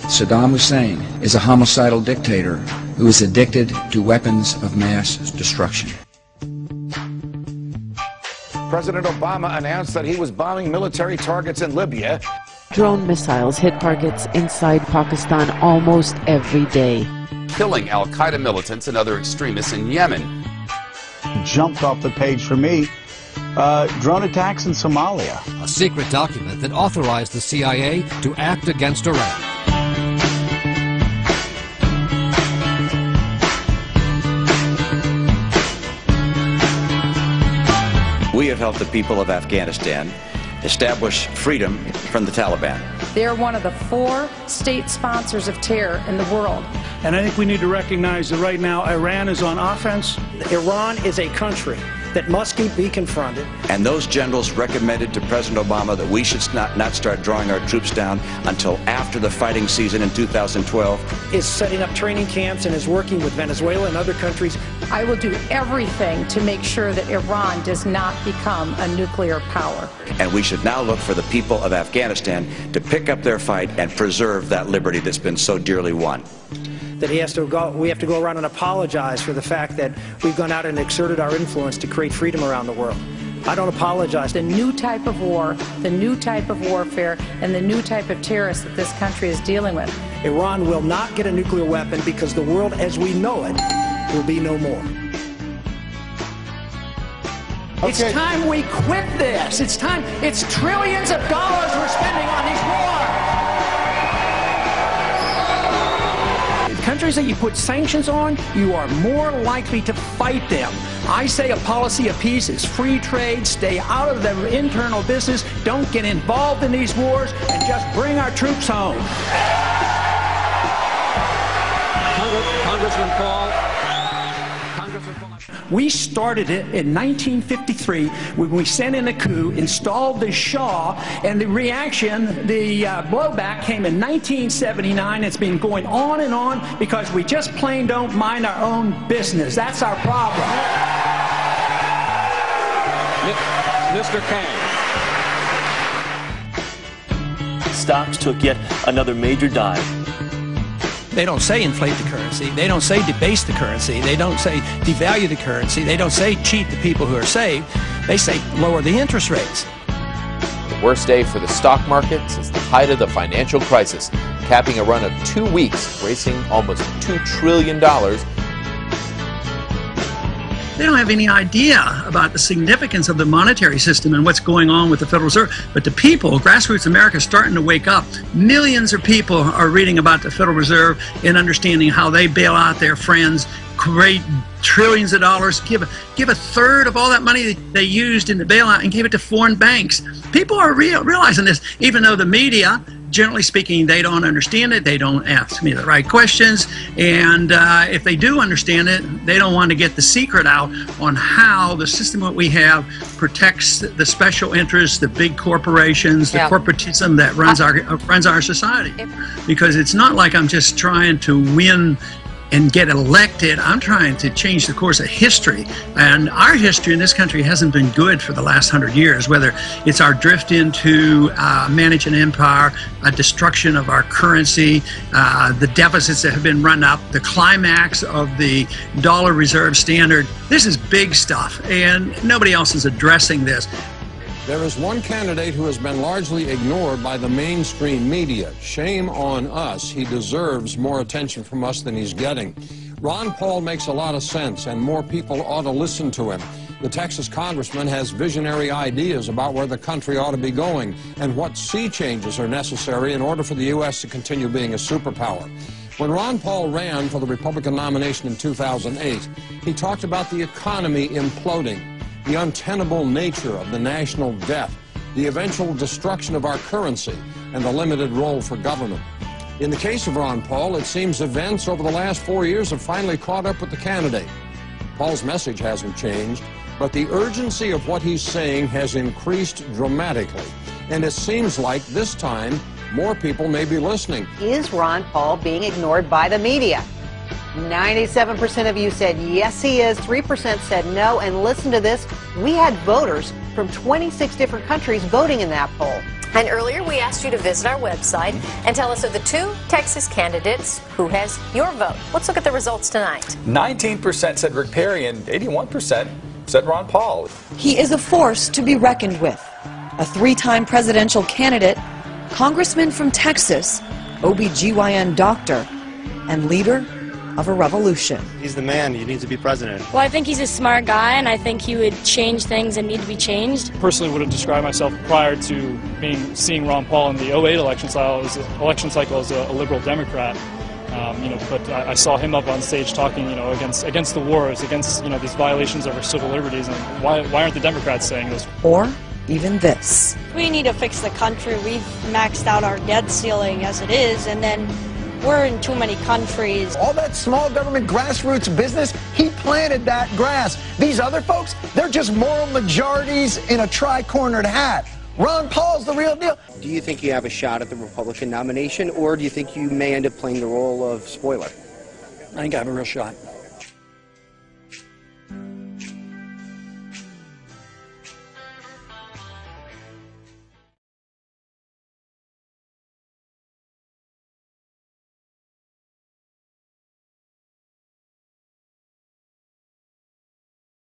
Saddam Hussein is a homicidal dictator who is addicted to weapons of mass destruction. President Obama announced that he was bombing military targets in Libya. Drone missiles hit targets inside Pakistan almost every day, killing al-Qaeda militants and other extremists in Yemen. Jumped off the page for me. Drone attacks in Somalia. A secret document that authorized the CIA to act against Iran. We have helped the people of Afghanistan establish freedom from the Taliban. They're one of the 4 state sponsors of terror in the world. And I think we need to recognize that right now Iran is on offense. Iran is a country that must be confronted. And those generals recommended to President Obama that we should not start drawing our troops down until after the fighting season in 2012. Is setting up training camps and is working with Venezuela and other countries. I will do everything to make sure that Iran does not become a nuclear power. And we should now look for the people of Afghanistan to pick up their fight and preserve that liberty that's been so dearly won. That we have to go around and apologize for the fact that we've gone out and exerted our influence to create freedom around the world. I don't apologize. The new type of war, the new type of warfare, and the new type of terrorists that this country is dealing with. Iran will not get a nuclear weapon because the world as we know it will be no more. Okay. It's time we quit this. It's time. It's trillions of dollars we're spending on these wars. Countries that you put sanctions on, you are more likely to fight them. I say a policy of peace is free trade, stay out of the internal business, don't get involved in these wars, and just bring our troops home. Congressman Paul. We started it in 1953 when we sent in a coup, installed the Shah, and the reaction, the blowback came in 1979. It's been going on and on because we just plain don't mind our own business. That's our problem. Mr. Kang. Stocks took yet another major dive. They don't say inflate the currency. They don't say debase the currency. They don't say devalue the currency. They don't say cheat the people who are saved. They say lower the interest rates. The worst day for the stock market since the height of the financial crisis, capping a run of 2 weeks, racing almost $2 trillion. They don't have any idea about the significance of the monetary system and what's going on with the Federal Reserve. But the people, grassroots America, is starting to wake up. Millions of people are reading about the Federal Reserve and understanding how they bail out their friends, create trillions of dollars, give a third of all that money they used in the bailout and give it to foreign banks. People are realizing this, even though the media, generally speaking, they don't understand it. They don't ask me the right questions. And if they do understand it, they don't want to get the secret out on how the system that we have protects the special interests, the big corporations, the corporatism that runs our society. Because it's not like I'm just trying to win and get elected. I'm trying to change the course of history. And our history in this country hasn't been good for the last 100 years, whether it's our drift into managing empire, a destruction of our currency, the deficits that have been run up, the climax of the dollar reserve standard. This is big stuff, and nobody else is addressing this. There is one candidate who has been largely ignored by the mainstream media. Shame on us. He deserves more attention from us than he's getting. Ron Paul makes a lot of sense, and more people ought to listen to him. The Texas congressman has visionary ideas about where the country ought to be going and what sea changes are necessary in order for the U.S. to continue being a superpower. When Ron Paul ran for the Republican nomination in 2008, he talked about the economy imploding, the untenable nature of the national debt, the eventual destruction of our currency, and the limited role for government. In the case of Ron Paul, it seems events over the last 4 years have finally caught up with the candidate. Paul's message hasn't changed, but the urgency of what he's saying has increased dramatically. And it seems like this time, more people may be listening. Is Ron Paul being ignored by the media? 97% of you said yes, he is. 3% said no. And listen to this. We had voters from 26 different countries voting in that poll. And earlier we asked you to visit our website and tell us of the 2 Texas candidates who has your vote. Let's look at the results tonight. 19% said Rick Perry and 81% said Ron Paul. He is a force to be reckoned with. A 3-time presidential candidate, congressman from Texas, OB/GYN doctor, and leader of a revolution. He's the man. He needs to be president. Well, I think he's a smart guy, and I think he would change things that need to be changed. Personally would have described myself prior to seeing Ron Paul in the 08 election cycle as a liberal Democrat. But I saw him up on stage talking, against the wars, against, these violations of our civil liberties, and why aren't the Democrats saying this? Or even this. We need to fix the country. We've maxed out our debt ceiling as it is, and then we're in too many countries. All that small government grassroots business, he planted that grass. These other folks, they're just moral majorities in a tri-cornered hat. Ron Paul's the real deal. Do you think you have a shot at the Republican nomination, or do you think you may end up playing the role of spoiler? I think I have a real shot.